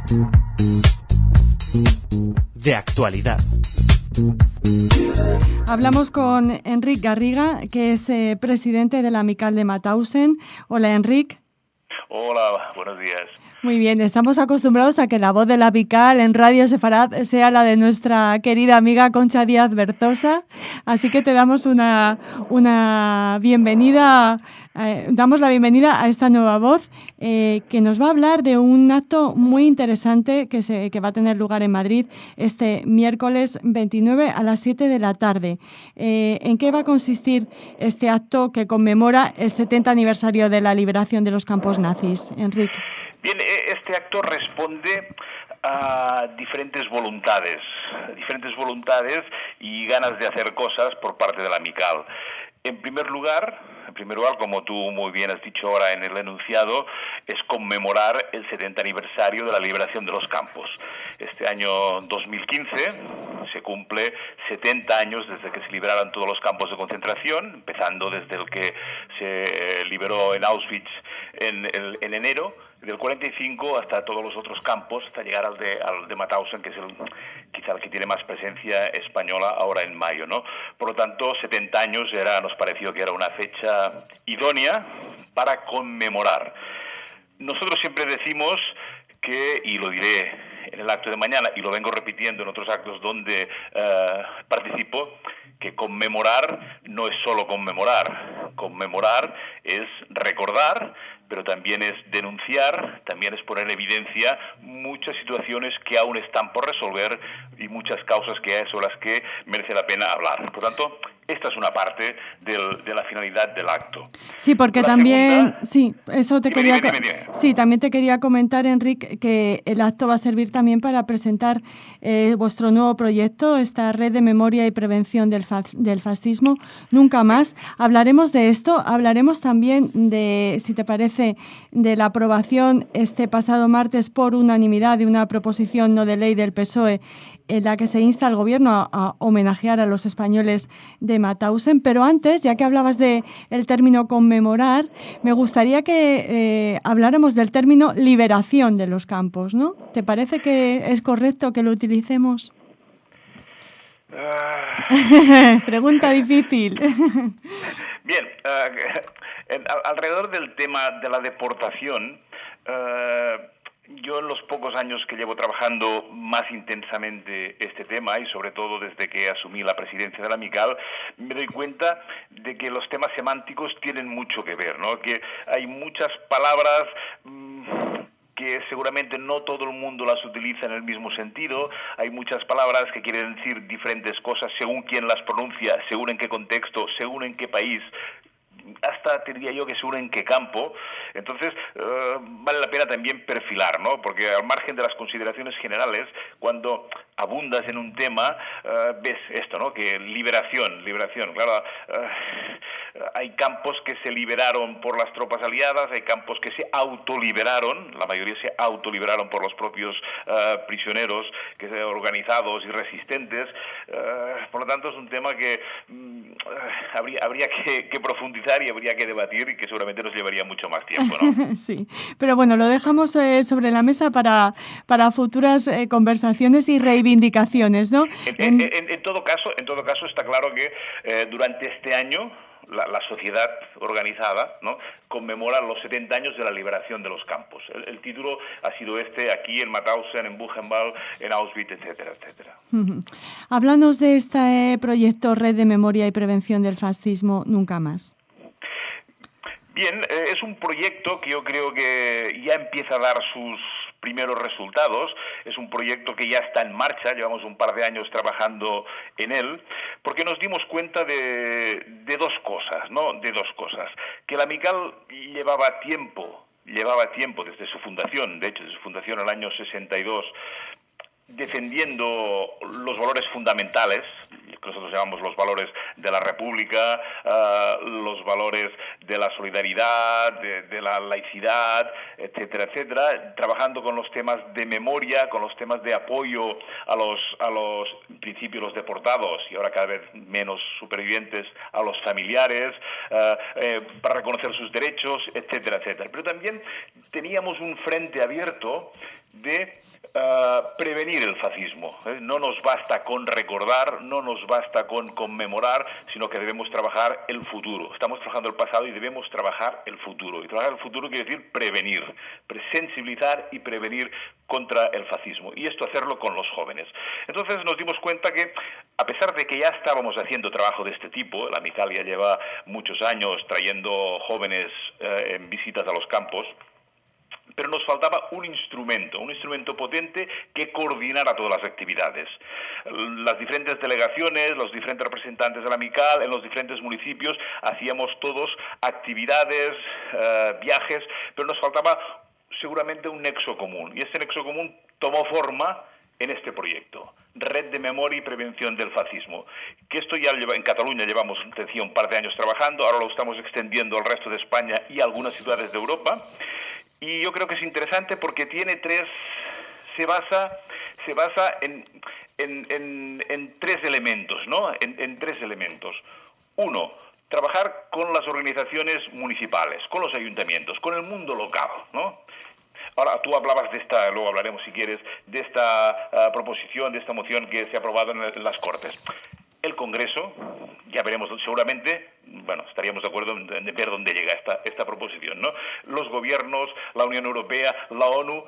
De actualidad. Hablamos con Enric Garriga, que es presidente de la Amical de Mauthausen. Hola, Enric. Hola, buenos días. Muy bien, estamos acostumbrados a que la voz de la Amical en Radio Sefarad sea la de nuestra querida amiga Concha Díaz Berzosa, así que te damos una bienvenida, damos la bienvenida a esta nueva voz que nos va a hablar de un acto muy interesante que va a tener lugar en Madrid este miércoles 29 a las 7 de la tarde. ¿En qué va a consistir este acto que conmemora el 70 aniversario de la liberación de los campos nazis, Enrique? Bien, este acto responde a diferentes voluntades y ganas de hacer cosas por parte de la Amical. En primer lugar, como tú muy bien has dicho ahora en el enunciado, es conmemorar el 70 aniversario de la liberación de los campos. Este año 2015 se cumple 70 años desde que se liberaron todos los campos de concentración, empezando desde el que se liberó en Auschwitz en enero del 45 hasta todos los otros campos, hasta llegar al de Mauthausen, que es quizá el que tiene más presencia española ahora en mayo, ¿no? Por lo tanto, 70 años nos pareció que era una fecha idónea para conmemorar. Nosotros siempre decimos que, y lo diré en el acto de mañana, y lo vengo repitiendo en otros actos donde participo, que conmemorar no es solo conmemorar. Conmemorar es recordar, pero también es denunciar, también es poner en evidencia muchas situaciones que aún están por resolver y muchas causas sobre las que merece la pena hablar. Por tanto, esta es una parte de la finalidad del acto. Sí, porque también, sí, eso te quería... Dime. Sí, también te quería comentar, Enric, que el acto va a servir también para presentar vuestro nuevo proyecto, esta red de memoria y prevención del fascismo, Nunca Más. Hablaremos de esto, hablaremos también de, si te parece, de la aprobación este pasado martes por unanimidad de una proposición no de ley del PSOE en la que se insta al gobierno a homenajear a los españoles de Mauthausen, pero antes, ya que hablabas del término conmemorar, me gustaría que habláramos del término liberación de los campos, ¿no? ¿Te parece que es correcto que lo utilicemos? Pregunta difícil. Bien, alrededor del tema de la deportación, yo en los pocos años que llevo trabajando más intensamente este tema y sobre todo desde que asumí la presidencia de la Amical, me doy cuenta de que los temas semánticos tienen mucho que ver, ¿no? Que hay muchas palabras que seguramente no todo el mundo las utiliza en el mismo sentido. Hay muchas palabras que quieren decir diferentes cosas según quién las pronuncia, según en qué contexto, según en qué país, hasta te diría yo que según en qué campo. Entonces vale la pena también perfilar, ¿no? Porque al margen de las consideraciones generales, cuando abundas en un tema, ves esto, ¿no? Que liberación, claro, hay campos que se liberaron por las tropas aliadas, hay campos que se autoliberaron, la mayoría se autoliberaron por los propios prisioneros organizados y resistentes. Por lo tanto, es un tema que habría que profundizar y habría que debatir y que seguramente nos llevaría mucho más tiempo, ¿no? Sí, pero bueno, lo dejamos sobre la mesa para futuras conversaciones y reivindicaciones, ¿no? En todo caso está claro que durante este año la sociedad organizada, ¿no?, conmemora los 70 años de la liberación de los campos. El título ha sido aquí en Mauthausen, en Buchenwald, en Auschwitz, etcétera, etcétera. Háblanos de este proyecto Red de Memoria y Prevención del Fascismo Nunca Más. Bien, es un proyecto que yo creo que ya empieza a dar sus primeros resultados. Es un proyecto que ya está en marcha, llevamos un par de años trabajando en él, porque nos dimos cuenta de dos cosas, ¿no? De dos cosas. Que la Amical llevaba tiempo desde su fundación, de hecho, desde su fundación en el año 62, defendiendo los valores fundamentales, que nosotros llamamos los valores de la República, los valores de la solidaridad, de la laicidad, etcétera, etcétera, trabajando con los temas de memoria, con los temas de apoyo a los en principio los deportados y ahora cada vez menos supervivientes, a los familiares, para reconocer sus derechos, etcétera, etcétera. Pero también teníamos un frente abierto de prevenir el fascismo. No nos basta con recordar, no nos basta con conmemorar, sino que debemos trabajar el futuro. Estamos trabajando el pasado y debemos trabajar el futuro. Y trabajar el futuro quiere decir prevenir, sensibilizar y prevenir contra el fascismo. Y esto hacerlo con los jóvenes. Entonces nos dimos cuenta que, a pesar de que ya estábamos haciendo trabajo de este tipo, la Amical ya lleva muchos años trayendo jóvenes en visitas a los campos, pero nos faltaba un instrumento potente que coordinara todas las actividades. Las diferentes delegaciones, los diferentes representantes de la Amical, en los diferentes municipios, hacíamos todos actividades, viajes, pero nos faltaba seguramente un nexo común. Y este nexo común tomó forma en este proyecto, Red de Memoria y Prevención del Fascismo, que esto ya en Cataluña llevamos, decía, un par de años trabajando, ahora lo estamos extendiendo al resto de España y a algunas ciudades de Europa. Y yo creo que es interesante porque tiene se basa en tres elementos, ¿no? En tres elementos. Uno, trabajar con las organizaciones municipales, con los ayuntamientos, con el mundo local, ¿no? Ahora, tú hablabas de esta, luego hablaremos si quieres, de esta proposición, de esta moción que se ha aprobado en las Cortes. El Congreso, ya veremos seguramente, bueno, estaríamos de acuerdo en ver dónde llega esta proposición, ¿no? Los gobiernos, la Unión Europea, la ONU,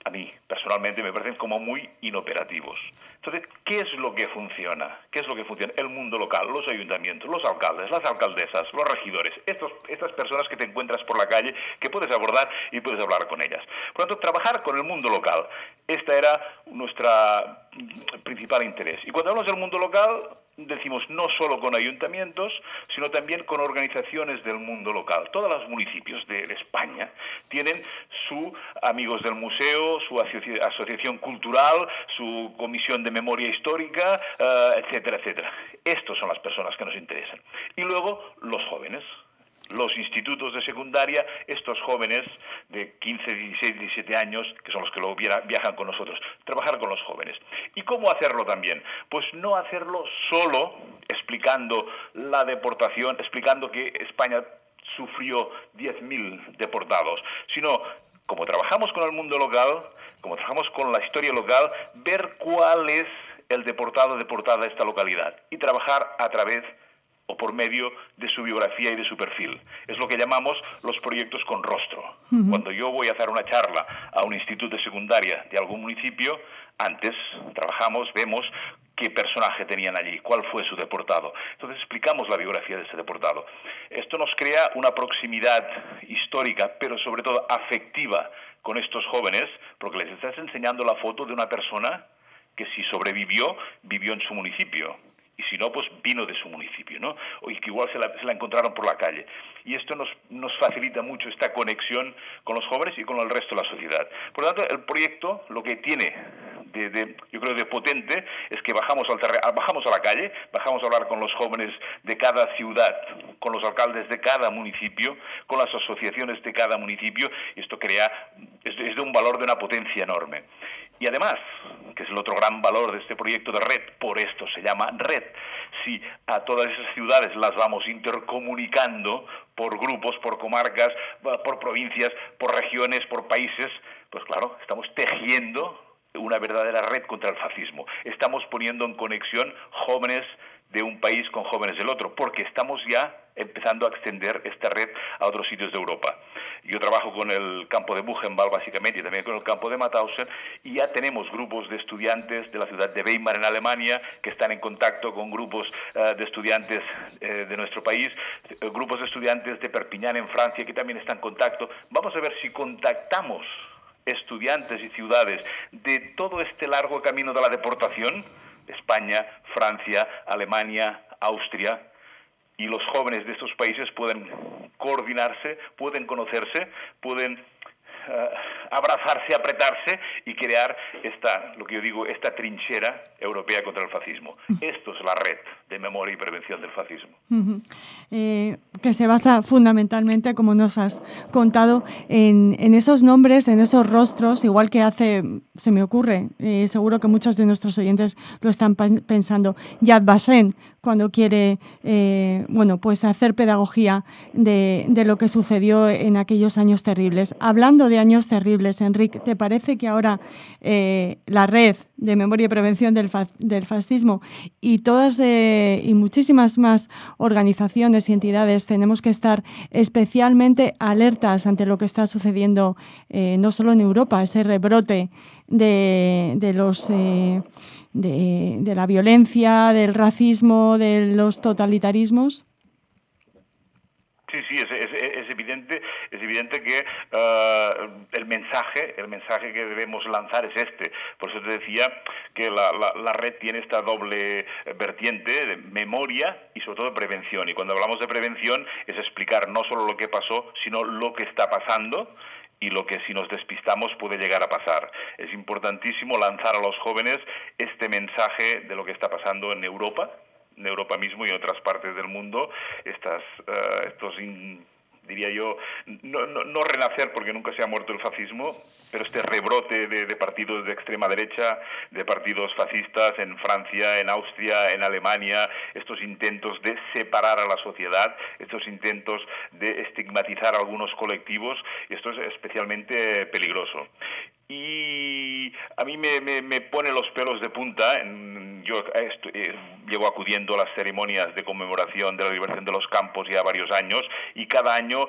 a mí personalmente me parecen como muy inoperativos. Entonces, ¿qué es lo que funciona? ¿Qué es lo que funciona? El mundo local, los ayuntamientos, los alcaldes, las alcaldesas, los regidores, estas personas que te encuentras por la calle, que puedes abordar y puedes hablar con ellas. Por lo tanto, trabajar con el mundo local, este era nuestro principal interés. Y cuando hablamos del mundo local, decimos no solo con ayuntamientos, sino también con organizaciones del mundo local. Todos los municipios de España tienen su amigos del museo, su asociación cultural, su comisión de memoria histórica, etcétera, etcétera. Estos son las personas que nos interesan. Y luego los jóvenes. Los institutos de secundaria, estos jóvenes de 15, 16, 17 años, que son los que luego viajan con nosotros, trabajar con los jóvenes. ¿Y cómo hacerlo también? Pues no hacerlo solo explicando la deportación, explicando que España sufrió 10.000 deportados, sino, como trabajamos con el mundo local, como trabajamos con la historia local, ver cuál es el deportado o deportada de esta localidad y trabajar a través o por medio de su biografía y de su perfil. Es lo que llamamos los proyectos con rostro. Cuando yo voy a hacer una charla a un instituto de secundaria de algún municipio, antes trabajamos, vemos qué personaje tenían allí, cuál fue su deportado. Entonces explicamos la biografía de ese deportado. Esto nos crea una proximidad histórica, pero sobre todo afectiva con estos jóvenes, porque les estás enseñando la foto de una persona que si sobrevivió, vivió en su municipio. Y si no, pues vino de su municipio, ¿no? O que igual se la encontraron por la calle. Y esto nos facilita mucho esta conexión con los jóvenes y con el resto de la sociedad. Por lo tanto, el proyecto lo que tiene yo creo de potente es que bajamos a la calle, bajamos a hablar con los jóvenes de cada ciudad, con los alcaldes de cada municipio, con las asociaciones de cada municipio, y esto es de un valor, de una potencia enorme. Y además, que es el otro gran valor de este proyecto de red, por esto se llama red, si a todas esas ciudades las vamos intercomunicando por grupos, por comarcas, por provincias, por regiones, por países, pues claro, estamos tejiendo una verdadera red contra el fascismo. Estamos poniendo en conexión jóvenes de un país con jóvenes del otro, porque estamos ya empezando a extender esta red a otros sitios de Europa. Yo trabajo con el campo de Buchenwald, básicamente, y también con el campo de Mauthausen, y ya tenemos grupos de estudiantes de la ciudad de Weimar, en Alemania, que están en contacto con grupos de estudiantes de nuestro país, grupos de estudiantes de Perpiñán, en Francia, que también están en contacto. Vamos a ver si contactamos estudiantes y ciudades de todo este largo camino de la deportación, España, Francia, Alemania, Austria, y los jóvenes de estos países pueden coordinarse, pueden conocerse, pueden abrazarse, apretarse y crear lo que yo digo, esta trinchera europea contra el fascismo. Esto es la red de memoria y prevención del fascismo. que se basa fundamentalmente, como nos has contado, en esos nombres, en esos rostros, igual que se me ocurre, seguro que muchos de nuestros oyentes lo están pensando, Yad Vashem, cuando quiere pues hacer pedagogía de lo que sucedió en aquellos años terribles. Hablando de años terribles, Enric, ¿te parece que ahora la Red de Memoria y Prevención del Fascismo y y muchísimas más organizaciones y entidades tenemos que estar especialmente alertas ante lo que está sucediendo no solo en Europa, ese rebrote de la violencia, del racismo, de los totalitarismos? Sí, es evidente que el mensaje que debemos lanzar es este. Por eso te decía que la red tiene esta doble vertiente de memoria y sobre todo de prevención. Y cuando hablamos de prevención es explicar no solo lo que pasó, sino lo que está pasando y lo que si nos despistamos puede llegar a pasar. Es importantísimo lanzar a los jóvenes este mensaje de lo que está pasando en Europa mismo y en otras partes del mundo, diría yo, no renacer porque nunca se ha muerto el fascismo, pero este rebrote de partidos de extrema derecha, de partidos fascistas en Francia, en Austria, en Alemania, estos intentos de separar a la sociedad, estos intentos de estigmatizar a algunos colectivos, esto es especialmente peligroso. Y a mí me pone los pelos de punta. Yo llevo acudiendo a las ceremonias de conmemoración de la liberación de los campos ya varios años y cada año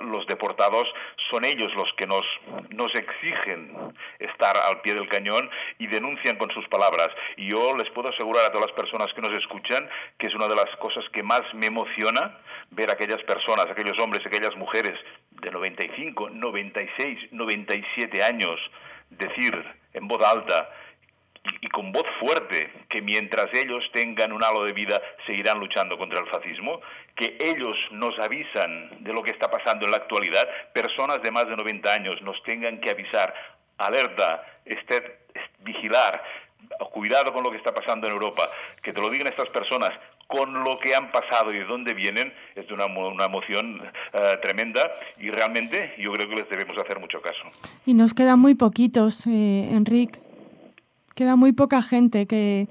los deportados son ellos los que nos exigen estar al pie del cañón y denuncian con sus palabras. Y yo les puedo asegurar a todas las personas que nos escuchan que es una de las cosas que más me emociona ver a aquellas personas, aquellos hombres, aquellas mujeres de 95, 96, 97 años decir en voz alta y con voz fuerte que mientras ellos tengan un halo de vida seguirán luchando contra el fascismo, que ellos nos avisan de lo que está pasando en la actualidad, personas de más de 90 años nos tengan que avisar, alerta, vigilar, cuidado con lo que está pasando en Europa, que te lo digan estas personas con lo que han pasado y de dónde vienen, es de una emoción tremenda y realmente yo creo que les debemos hacer mucho caso. Y nos quedan muy poquitos, Enric. Queda muy poca gente que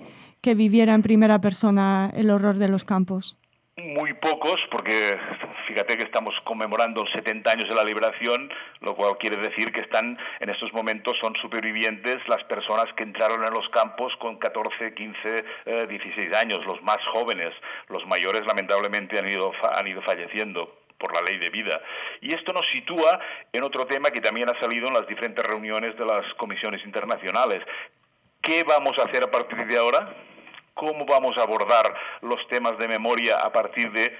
viviera en primera persona el horror de los campos. Muy pocos, porque fíjate que estamos conmemorando 70 años de la liberación, lo cual quiere decir que están en estos momentos, son supervivientes las personas que entraron en los campos con 14, 15, 16 años, los más jóvenes. Los mayores lamentablemente han ido falleciendo por la ley de vida. Y esto nos sitúa en otro tema que también ha salido en las diferentes reuniones de las comisiones internacionales. ¿Qué vamos a hacer a partir de ahora? ¿Cómo vamos a abordar los temas de memoria a partir de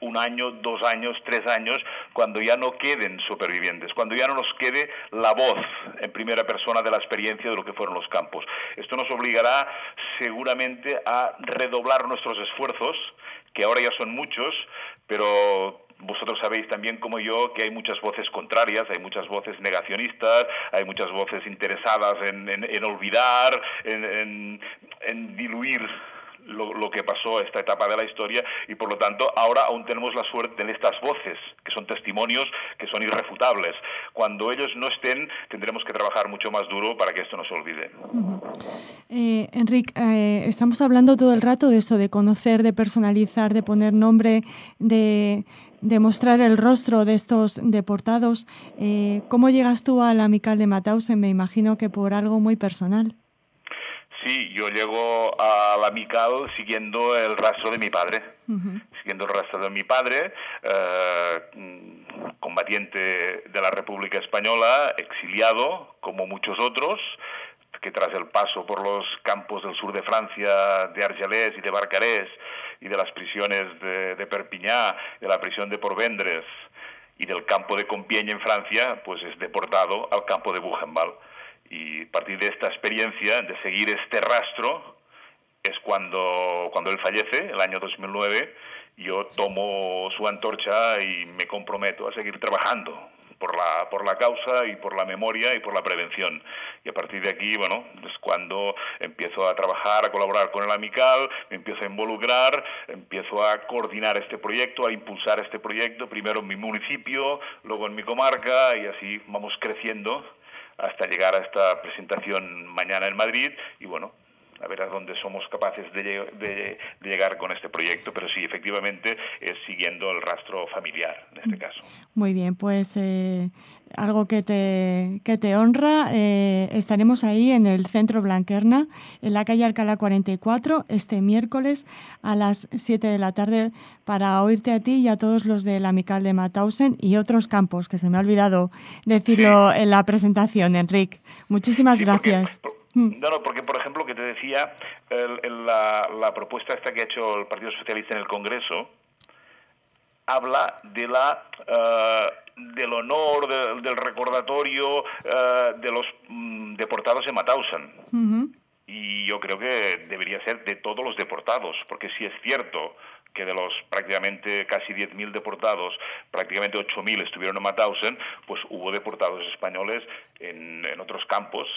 1 año, 2 años, 3 años, cuando ya no queden supervivientes, cuando ya no nos quede la voz en primera persona de la experiencia de lo que fueron los campos? Esto nos obligará seguramente a redoblar nuestros esfuerzos, que ahora ya son muchos, pero vosotros sabéis también como yo que hay muchas voces contrarias, hay muchas voces negacionistas, hay muchas voces interesadas en olvidar, en diluir lo que pasó esta etapa de la historia y por lo tanto ahora aún tenemos la suerte de estas voces que son testimonios que son irrefutables. Cuando ellos no estén tendremos que trabajar mucho más duro para que esto no se olvide. Enric, estamos hablando todo el rato de eso, de conocer, de personalizar, de poner nombre, de mostrar el rostro de estos deportados. ¿Cómo llegas tú a la Amical de Mauthausen? Me imagino que por algo muy personal. Sí, yo llego a la Amical siguiendo el rastro de mi padre. Siguiendo el rastro de mi padre, combatiente de la República Española, exiliado, como muchos otros, que tras el paso por los campos del sur de Francia, de Argelès y de Barcarès, y de las prisiones de Perpiñá, de la prisión de Portvendres y del campo de Compiègne en Francia, pues es deportado al campo de Buchenwald. Y a partir de esta experiencia, de seguir este rastro, es cuando él fallece, el año 2009, yo tomo su antorcha y me comprometo a seguir trabajando por la causa y por la memoria y por la prevención. Y a partir de aquí, bueno, es cuando empiezo a trabajar, a colaborar con el Amical, me empiezo a involucrar, empiezo a coordinar este proyecto, a impulsar este proyecto, primero en mi municipio, luego en mi comarca, y así vamos creciendo hasta llegar a esta presentación mañana en Madrid, y bueno, a ver a dónde somos capaces de llegar con este proyecto, pero sí, efectivamente, es siguiendo el rastro familiar, en este caso. Muy bien, pues algo que te honra. Estaremos ahí en el Centro Blanquerna, en la calle Alcalá 44, este miércoles a las 7 de la tarde, para oírte a ti y a todos los del Amical de Mauthausen y otros campos, que se me ha olvidado decirlo en la presentación, Enric. Muchísimas gracias. Porque, por ejemplo, que te decía, la propuesta esta que ha hecho el Partido Socialista en el Congreso habla del honor, del recordatorio de los deportados en Mauthausen. Uh-huh. Y yo creo que debería ser de todos los deportados, porque si es cierto que de los prácticamente casi 10.000 deportados, prácticamente 8.000 estuvieron en Mauthausen, pues hubo deportados españoles en otros campos,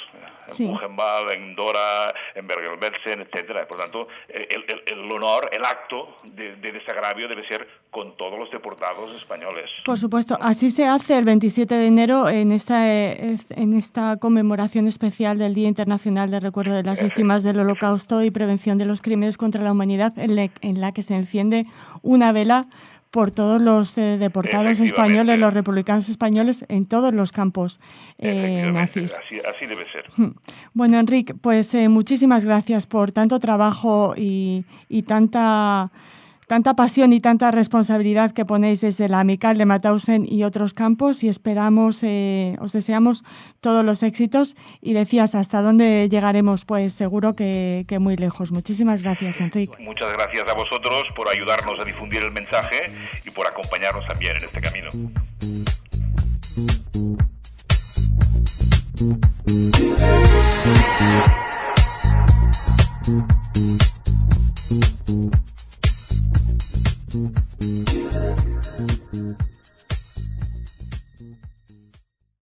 en Buchenwald, en Dora, en Bergen-Belsen, etcétera. Por tanto, el honor, el acto de desagravio debe ser con todos los deportados españoles. Por supuesto, así se hace el 27 de enero en esta conmemoración especial del Día Internacional de Recuerdo de las Víctimas del Holocausto y Prevención de los Crímenes contra la Humanidad, en la que se enciende una vela por todos los deportados españoles, los republicanos españoles, en todos los campos nazis. Así debe ser. Bueno, Enric, pues muchísimas gracias por tanto trabajo y tanta pasión y tanta responsabilidad que ponéis desde la Amical de Mauthausen y otros campos, y esperamos, os deseamos todos los éxitos. Y decías, ¿hasta dónde llegaremos? Pues seguro que muy lejos. Muchísimas gracias, Enric. Muchas gracias a vosotros por ayudarnos a difundir el mensaje y por acompañarnos también en este camino.